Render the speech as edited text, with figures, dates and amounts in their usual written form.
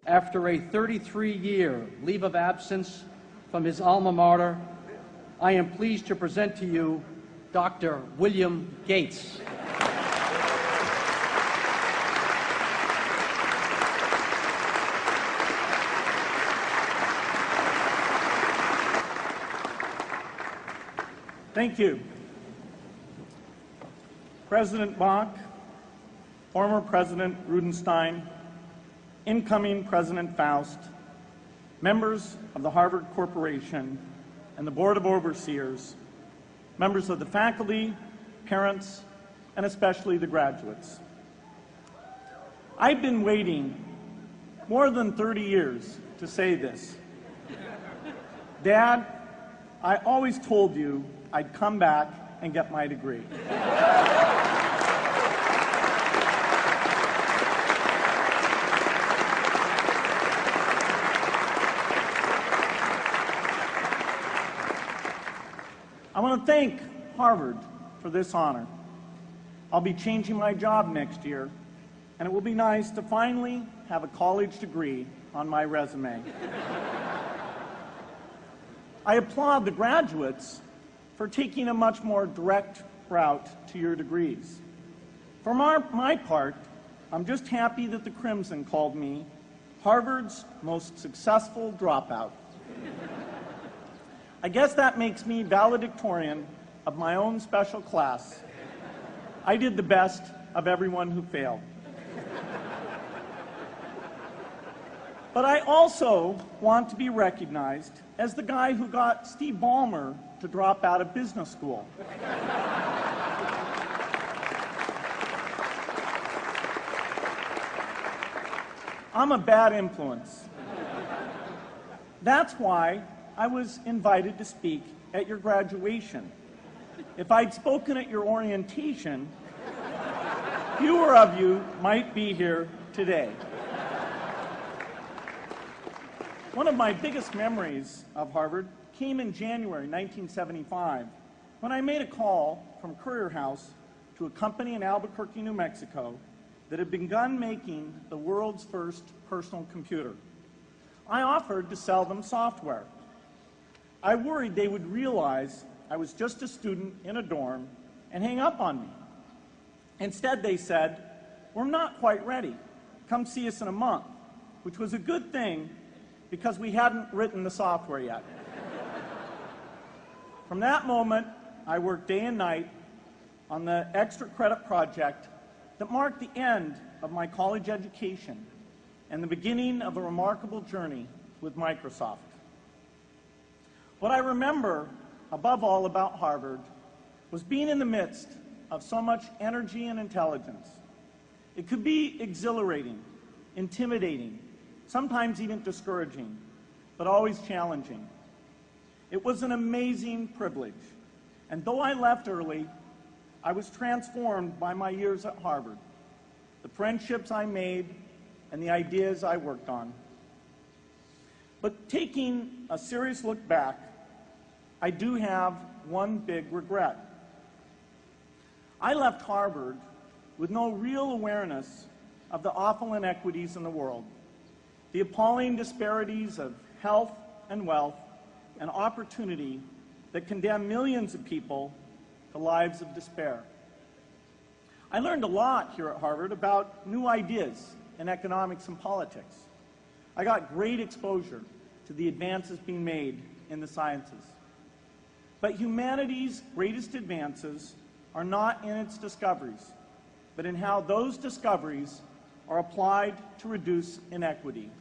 After a 33-year leave of absence from his alma mater, I am pleased to present to you Dr. William Gates. Thank you. President Bach, former President Rudenstein, incoming President Faust, members of the Harvard Corporation and the Board of Overseers, members of the faculty, parents, and especially the graduates. I've been waiting more than 30 years to say this. Dad, I always told you I'd come back and get my degree. I want to thank Harvard for this honor. I'll be changing my job next year, and it will be nice to finally have a college degree on my resume. I applaud the graduates for taking a much more direct route to your degrees. For my part, I'm just happy that the Crimson called me Harvard's most successful dropout. I guess that makes me valedictorian of my own special class. I did the best of everyone who failed. But I also want to be recognized as the guy who got Steve Ballmer to drop out of business school. I'm a bad influence. That's why I was invited to speak at your graduation. If I'd spoken at your orientation, fewer of you might be here today. One of my biggest memories of Harvard came in January 1975 when I made a call from Courier House to a company in Albuquerque, New Mexico that had begun making the world's first personal computer. I offered to sell them software. I worried they would realize I was just a student in a dorm and hang up on me. Instead, they said, "We're not quite ready. Come see us in a month," which was a good thing because we hadn't written the software yet. From that moment, I worked day and night on the extra credit project that marked the end of my college education and the beginning of a remarkable journey with Microsoft. What I remember above all about Harvard was being in the midst of so much energy and intelligence. It could be exhilarating, intimidating, sometimes even discouraging, but always challenging. It was an amazing privilege, and though I left early, I was transformed by my years at Harvard, the friendships I made, and the ideas I worked on. But taking a serious look back, I do have one big regret. I left Harvard with no real awareness of the awful inequities in the world, the appalling disparities of health and wealth and opportunity that condemn millions of people to lives of despair. I learned a lot here at Harvard about new ideas in economics and politics. I got great exposure to the advances being made in the sciences. But humanity's greatest advances are not in its discoveries, but in how those discoveries are applied to reduce inequity.